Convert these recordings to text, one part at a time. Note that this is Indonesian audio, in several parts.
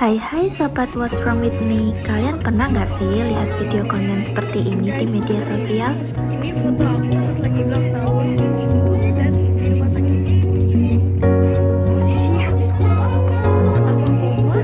Hai sobat What's Wrong With Me. Kalian pernah gak sih lihat video konten seperti ini di media sosial? Ini foto aku pas lagi ulang tahun dan di rumah sakit. Posisinya habis aku koma.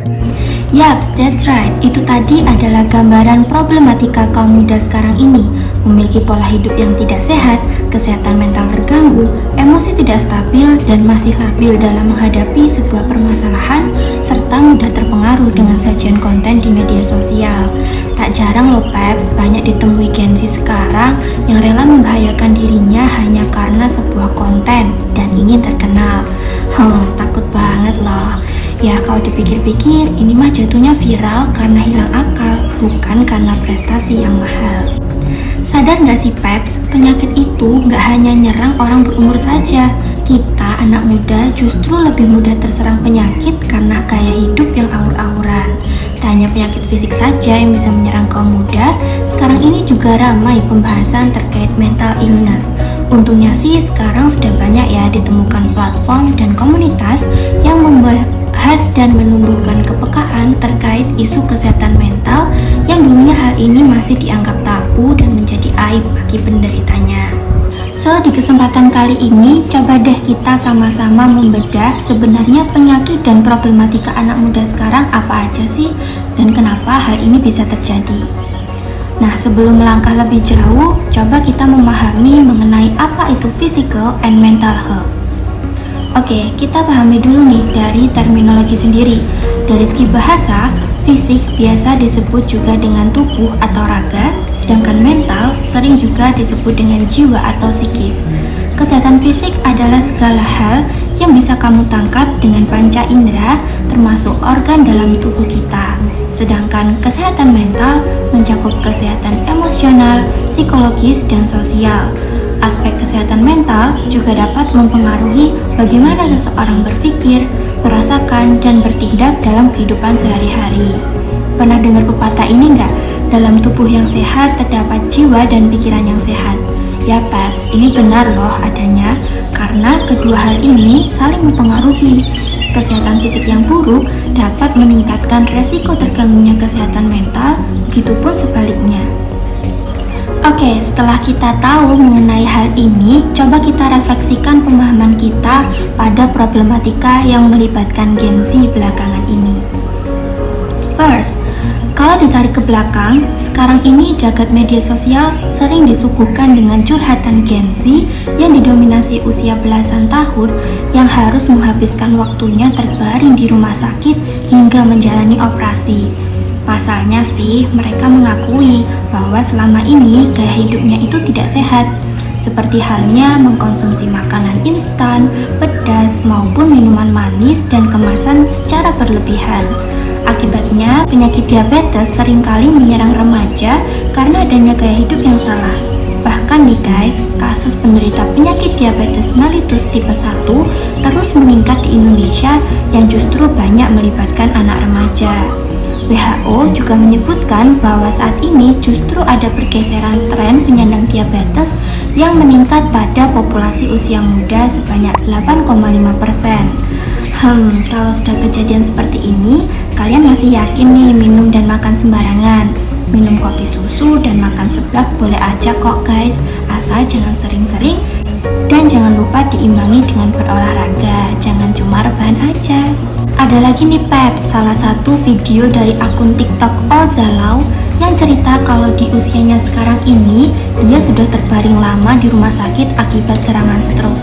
Yaps, that's right. Itu tadi adalah gambaran problematika kaum muda sekarang ini. Memiliki pola hidup yang tidak sehat, kesehatan mental terganggu, emosi tidak stabil, dan masih labil dalam menghadapi sebuah permasalahan, serta mudah terpengaruh dengan sajian konten di media sosial. Tak jarang loh Peps, banyak ditemui Gen Z sekarang yang rela membahayakan dirinya hanya karena sebuah konten dan ingin terkenal. Takut banget loh. Ya kalau dipikir-pikir, ini mah jatuhnya viral karena hilang akal, bukan karena prestasi yang mahal. Sadar gak sih Peps, penyakit itu gak hanya nyerang orang berumur saja. Kita anak muda justru lebih mudah terserang penyakit karena gaya hidup yang awur-awuran. Tak hanya penyakit fisik saja yang bisa menyerang kaum muda, sekarang ini juga ramai pembahasan terkait mental illness. Untungnya sih sekarang sudah banyak ya ditemukan platform dan komunitas yang membahas dan menumbuhkan kepekaan terkait isu kesehatan mental yang dulunya hal ini masih dianggap tabu dan menjadi aib bagi penderitanya. So, di kesempatan kali ini, coba deh kita sama-sama membedah sebenarnya penyakit dan problematika anak muda sekarang apa aja sih dan kenapa hal ini bisa terjadi. Nah, sebelum melangkah lebih jauh, coba kita memahami mengenai apa itu physical and mental health. Oke, kita pahami dulu nih dari terminologi sendiri. Dari segi bahasa, fisik biasa disebut juga dengan tubuh atau raga, sedangkan mental sering juga disebut dengan jiwa atau psikis. Kesehatan fisik adalah segala hal yang bisa kamu tangkap dengan panca indera, termasuk organ dalam tubuh kita. Sedangkan kesehatan mental mencakup kesehatan emosional, psikologis, dan sosial. Aspek kesehatan mental juga dapat mempengaruhi bagaimana seseorang berpikir, merasakan, dan bertindak dalam kehidupan sehari-hari. Pernah dengar pepatah ini nggak? Dalam tubuh yang sehat terdapat jiwa dan pikiran yang sehat. Ya Peps, ini benar loh adanya, karena kedua hal ini saling mempengaruhi. Kesehatan fisik yang buruk dapat meningkatkan resiko terganggunya kesehatan mental, begitupun sebaliknya. Oke, setelah kita tahu mengenai hal ini, coba kita refleksikan pemahaman kita pada problematika yang melibatkan Gen Z belakangan ini. First, kalau ditarik ke belakang, sekarang ini jagat media sosial sering disuguhkan dengan curhatan Gen Z yang didominasi usia belasan tahun yang harus menghabiskan waktunya terbaring di rumah sakit hingga menjalani operasi. Pasalnya sih, mereka mengakui bahwa selama ini gaya hidupnya itu tidak sehat, seperti halnya mengkonsumsi makanan instan, pedas, maupun minuman manis dan kemasan secara berlebihan. Akibatnya, penyakit diabetes seringkali menyerang remaja karena adanya gaya hidup yang salah. Bahkan nih guys, kasus penderita penyakit diabetes mellitus tipe 1 terus meningkat di Indonesia yang justru banyak melibatkan anak remaja. WHO juga menyebutkan bahwa saat ini justru ada pergeseran tren penyandang diabetes yang meningkat pada populasi usia muda sebanyak 8,5%. Kalau sudah kejadian seperti ini, kalian masih yakin nih minum dan makan sembarangan? Minum kopi susu dan makan seblak boleh aja kok guys, asal jangan sering-sering dan jangan lupa diimbangi dengan berolahraga, jangan cuma rebahan aja. Ada lagi nih Pep, salah satu video dari akun TikTok Ozalau yang cerita kalau di usianya sekarang ini dia sudah terbaring lama di rumah sakit akibat serangan stroke.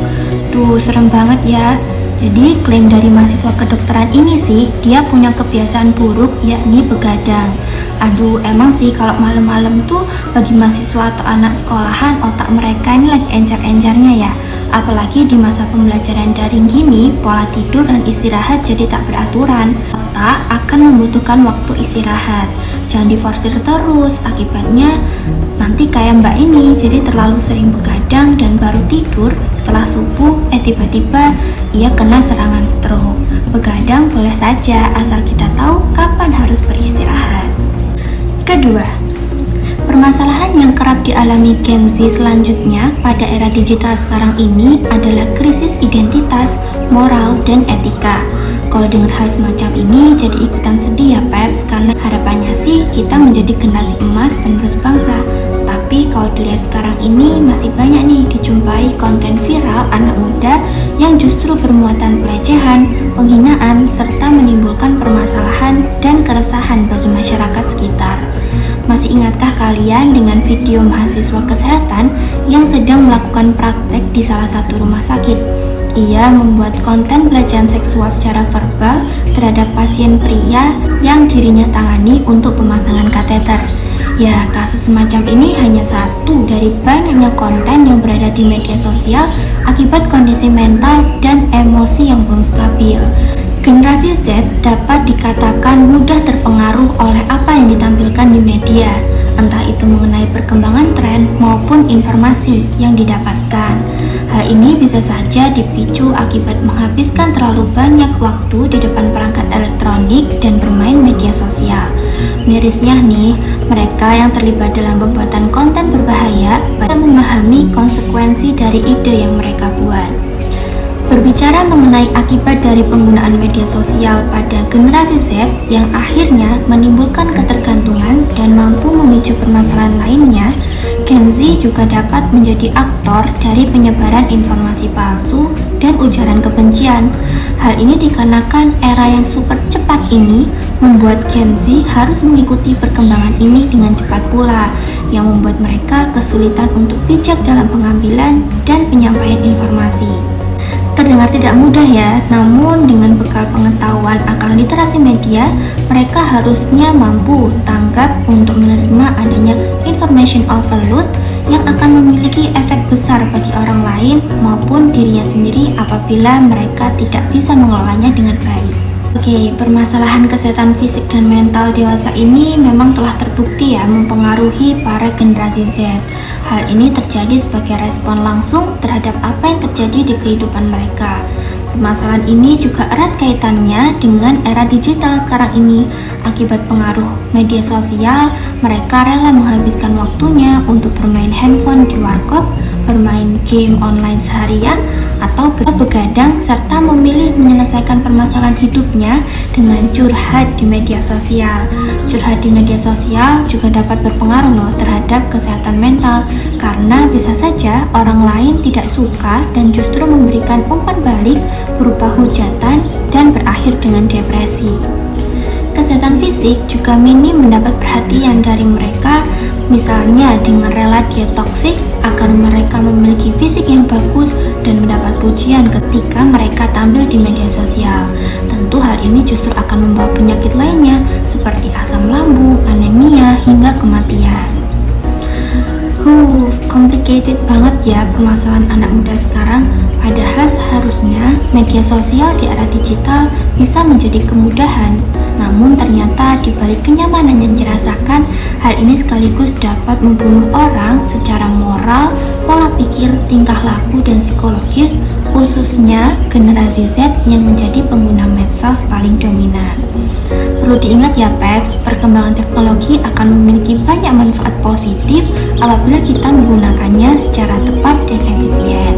Duh, serem banget ya. Jadi klaim dari mahasiswa kedokteran ini sih, dia punya kebiasaan buruk yakni begadang. Aduh, emang sih kalau malam-malam tuh bagi mahasiswa atau anak sekolahan otak mereka ini lagi encer-encernya ya. Apalagi di masa pembelajaran daring gini, pola tidur dan istirahat jadi tak beraturan. Otak akan membutuhkan waktu istirahat. Jangan diforsir terus, akibatnya nanti kayak mbak ini, jadi terlalu sering begadang dan baru tidur setelah subuh, tiba-tiba ia kena serangan stroke. Begadang boleh saja asal kita tahu kapan harus beristirahat. Kedua, Permasalahan yang kerap dialami Gen Z selanjutnya pada era digital sekarang ini adalah krisis identitas, moral, dan etika. Kalau dengar hal semacam ini jadi ikutan sedih ya Peps, karena harapannya sih kita menjadi generasi emas penerus bangsa. Tapi kalau dilihat sekarang ini masih banyak nih dijumpai konten viral anak muda yang justru bermuatan pelecehan, penghinaan, serta menimbulkan permasalahan dan keresahan bagi masyarakat sekitar. Masih ingatkah kalian dengan video mahasiswa kesehatan yang sedang melakukan praktek di salah satu rumah sakit? Ia membuat konten pelecehan seksual secara verbal terhadap pasien pria yang dirinya tangani untuk pemasangan kateter. Ya, kasus semacam ini hanya satu dari banyaknya konten yang berada di media sosial akibat kondisi mental dan emosi yang belum stabil. Generasi Z dapat dikatakan mudah terpengaruh oleh apa yang ditampilkan di media, entah itu mengenai perkembangan tren maupun informasi yang didapatkan. Hal ini bisa saja dipicu akibat menghabiskan terlalu banyak waktu di depan perangkat elektronik dan bermain media sosial. Mirisnya nih, mereka yang terlibat dalam pembuatan konten berbahaya tidak memahami konsekuensi dari ide yang mereka buat. Berbicara mengenai akibat dari penggunaan media sosial pada generasi Z yang akhirnya menimbulkan ketergantungan dan mampu memicu permasalahan lainnya, Gen Z juga dapat menjadi aktor dari penyebaran informasi palsu dan ujaran kebencian. Hal ini dikarenakan era yang super cepat ini membuat Gen Z harus mengikuti perkembangan ini dengan cepat pula, yang membuat mereka kesulitan untuk bijak dalam pengambilan dan penyampaian informasi. Terdengar tidak mudah ya, namun dengan bekal pengetahuan akan literasi media, mereka harusnya mampu tanggap untuk menerima adanya information overload yang akan memiliki efek besar bagi orang lain maupun dirinya sendiri apabila mereka tidak bisa mengelolanya dengan baik. Oke, permasalahan kesehatan fisik dan mental dewasa ini memang telah terbukti ya mempengaruhi para generasi Z. Hal ini terjadi sebagai respon langsung terhadap apa yang terjadi di kehidupan mereka. Permasalahan ini juga erat kaitannya dengan era digital sekarang ini. Akibat pengaruh media sosial, mereka rela menghabiskan waktunya untuk bermain handphone di warkop, bermain game online seharian, atau begadang serta memilih menyelesaikan permasalahan hidupnya dengan curhat di media sosial. Curhat di media sosial juga dapat berpengaruh loh terhadap kesehatan mental, karena bisa saja orang lain tidak suka dan justru memberikan umpan balik berupa hujatan dan berakhir dengan depresi. Kesehatan fisik juga minim mendapat perhatian dari mereka, misalnya dengan rela diet toksik agar mereka memiliki fisik yang bagus dan mendapat pujian ketika mereka tampil di media sosial. Tentu hal ini justru akan membawa penyakit lainnya seperti asam lambung, anemia, hingga kematian. Complicated banget ya permasalahan anak muda sekarang. Padahal seharusnya media sosial di era digital bisa menjadi kemudahan. Namun ternyata di balik kenyamanan yang dirasakan, hal ini sekaligus dapat membunuh orang secara moral, pola pikir, tingkah laku, dan psikologis, khususnya generasi Z yang menjadi pengguna medsos paling dominan. Perlu diingat ya Peps, perkembangan teknologi akan memiliki banyak manfaat positif apabila kita menggunakannya secara tepat dan efisien.